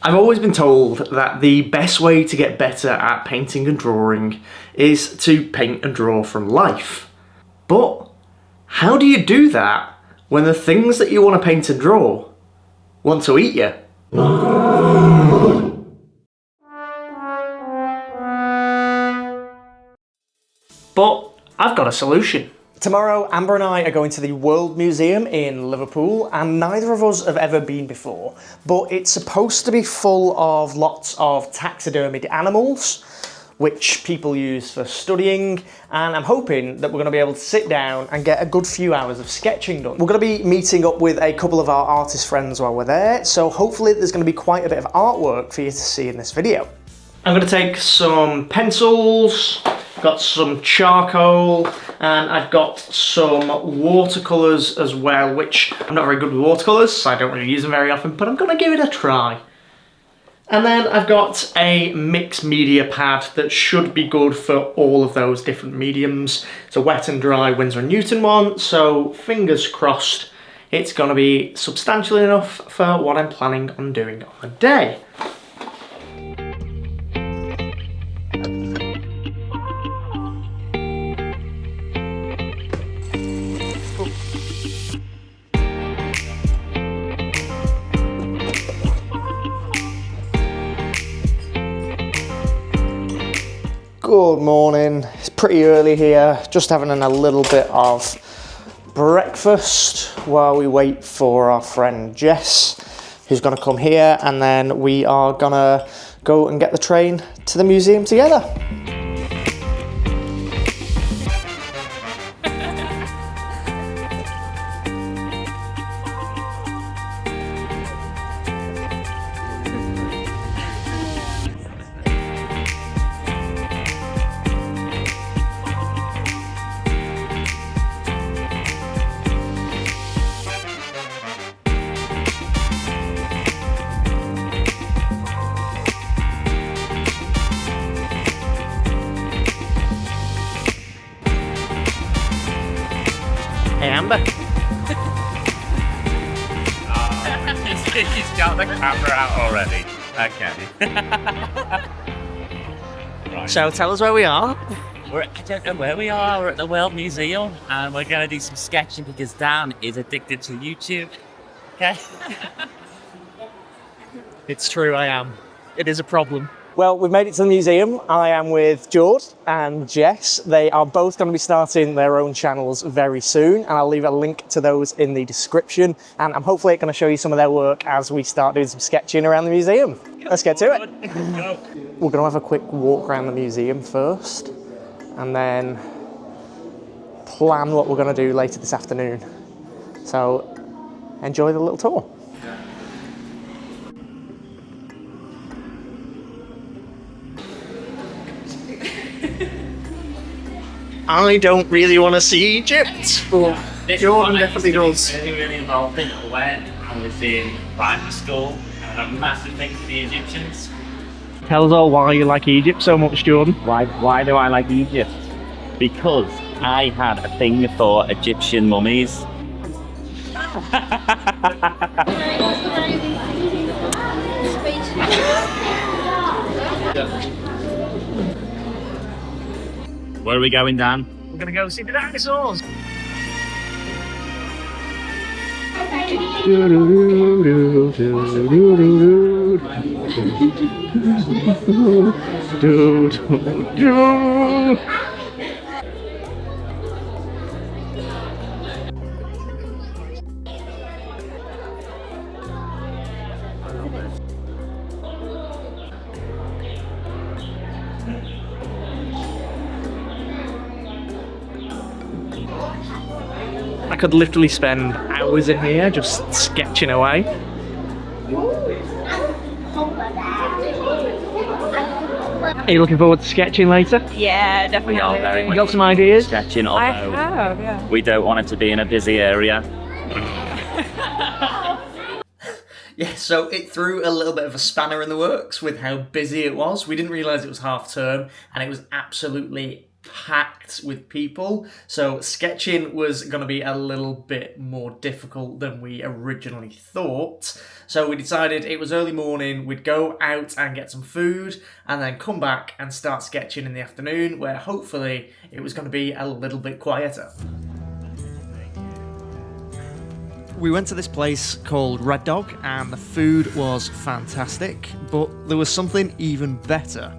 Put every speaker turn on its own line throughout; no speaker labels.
I've always been told that the best way to get better at painting and drawing is to paint and draw from life. But how do you do that when the things that you want to paint and draw want to eat you? But I've got a solution. Tomorrow, Amber and I are going to the World Museum in Liverpool, and neither of us have ever been before, but it's supposed to be full of lots of taxidermied animals, which people use for studying, and I'm hoping that we're going to be able to sit down and get a good few hours of sketching done. We're going to be meeting up with a couple of our artist friends while we're there, so hopefully there's going to be quite a bit of artwork for you to see in this video. I'm going to take some pencils, got some charcoal, and I've got some watercolours as well, which I'm not very good with watercolours, so I don't really use them very often, but I'm going to give it a try. And then I've got a mixed media pad that should be good for all of those different mediums. It's a wet and dry Winsor & Newton one, so fingers crossed it's going to be substantial enough for what I'm planning on doing on the day. Good morning, it's pretty early here, just having a little bit of breakfast while we wait for our friend Jess, who's gonna come here, and then we are gonna go and get the train to the museum together. Hey Amber.
He's got the camera out already. Okay. Right.
So tell us where we are.
I don't know where we are. We're at the World Museum and we're going to do some sketching because Dan is addicted to YouTube. Okay?
It's true, I am. It is a problem. Well, we've made it to the museum. I am with George and Jess. They are both going to be starting their own channels very soon, and I'll leave a link to those in the description. And I'm hopefully going to show you some of their work as we start doing some sketching around the museum. Let's get to it. We're going to have a quick walk around the museum first, and then plan what we're going to do later this afternoon. So enjoy the little tour. I don't really want to see Egypt, but Jordan definitely does.
Really involved in it when I was in primary school, and a massive thing for the Egyptians.
Tell us all why you like Egypt so much, Jordan.
Why do I like Egypt? Because I had a thing for Egyptian mummies. Where are we going, Dan?
We're gonna go see the dinosaurs. I could literally spend hours in here just sketching away. Are you looking forward to sketching later?
Yeah, definitely.
We are very
You
much
got some ideas?
sketching,
I
although
have, yeah.
we don't want it to be in a busy area.
Yeah, so it threw a little bit of a spanner in the works with how busy it was. We didn't realise it was half term, and it was absolutely packed with people, so sketching was going to be a little bit more difficult than we originally thought. So we decided it was early morning, we'd go out and get some food and then come back and start sketching in the afternoon, where hopefully it was going to be a little bit quieter. We went to this place called Red Dog and the food was fantastic, but there was something even better.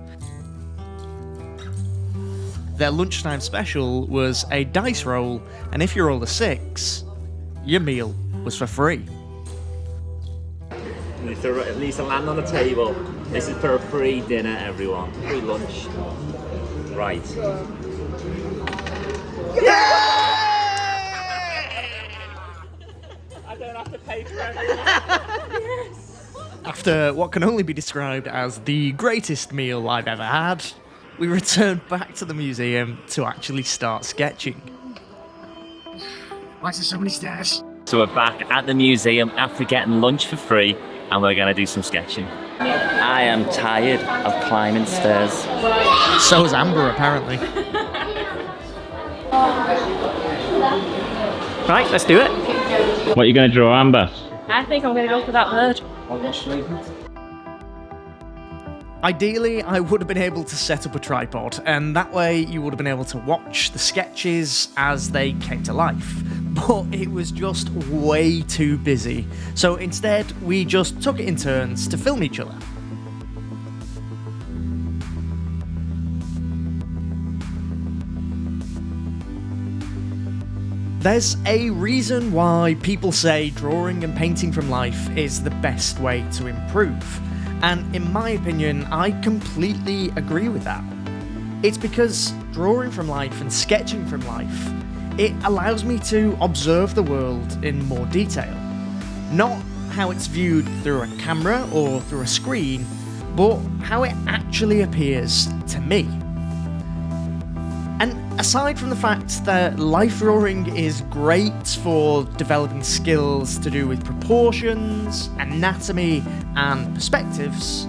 Their lunchtime special was a dice roll, and if you rolled a 6, your meal was for free.
At least a land on the table. This is for a free dinner, everyone. Free lunch. Right. I don't have to pay for everyone. Yes!
After what can only be described as the greatest meal I've ever had, we returned back to the museum to actually start sketching. Why is there so many stairs?
So we're back at the museum after getting lunch for free, and we're going to do some sketching. I am tired of climbing stairs.
So is Amber, apparently. Right, let's do it.
What are you going to draw, Amber?
I think I'm going to go for that bird.
Ideally, I would have been able to set up a tripod, and that way you would have been able to watch the sketches as they came to life. But it was just way too busy, so instead we just took it in turns to film each other. There's a reason why people say drawing and painting from life is the best way to improve. And in my opinion, I completely agree with that. It's because drawing from life and sketching from life, it allows me to observe the world in more detail. Not how it's viewed through a camera or through a screen, but how it actually appears to me. And aside from the fact that life drawing is great for developing skills to do with proportions, anatomy, and perspectives,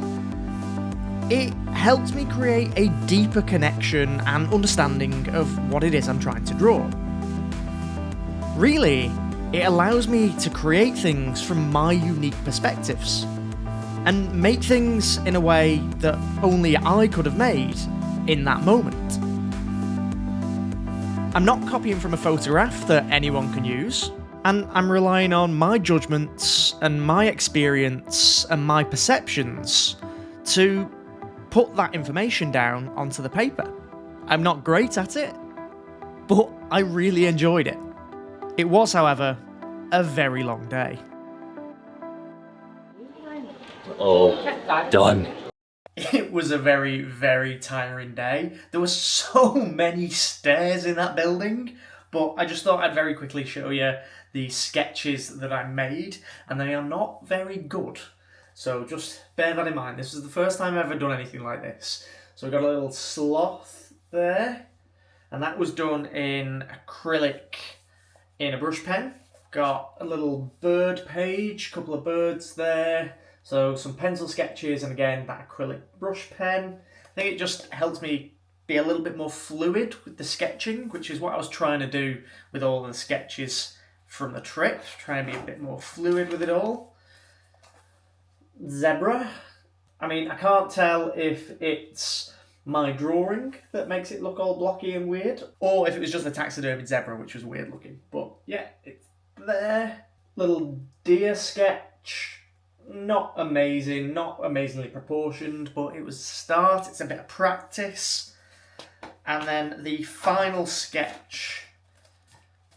it helps me create a deeper connection and understanding of what it is I'm trying to draw. Really, it allows me to create things from my unique perspectives, and make things in a way that only I could have made in that moment. I'm not copying from a photograph that anyone can use, and I'm relying on my judgments and my experience and my perceptions to put that information down onto the paper. I'm not great at it, but I really enjoyed it. It was, however, a very long day.
Oh, done.
It was a very, very tiring day. There were so many stairs in that building, but I just thought I'd very quickly show you the sketches that I made, and they are not very good. So just bear that in mind. This is the first time I've ever done anything like this. So we've got a little sloth there, and that was done in acrylic in a brush pen. Got a little bird page, couple of birds there. So some pencil sketches, and again, that acrylic brush pen. I think it just helps me be a little bit more fluid with the sketching, which is what I was trying to do with all the sketches from the trip. Trying to be a bit more fluid with it all. Zebra. I mean, I can't tell if it's my drawing that makes it look all blocky and weird, or if it was just a taxidermied zebra, which was weird looking. But yeah, it's there. Little deer sketch. Not amazing, not amazingly proportioned, but it was a start. It's a bit of practice. And then the final sketch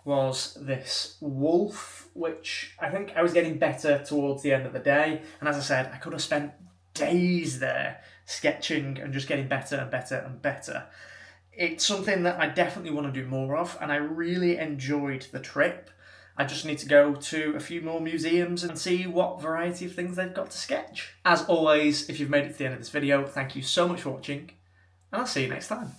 was this wolf, which I think I was getting better towards the end of the day. And as I said, I could have spent days there sketching and just getting better and better and better. It's something that I definitely want to do more of, and I really enjoyed the trip. I just need to go to a few more museums and see what variety of things they've got to sketch. As always, if you've made it to the end of this video, thank you so much for watching, and I'll see you next time.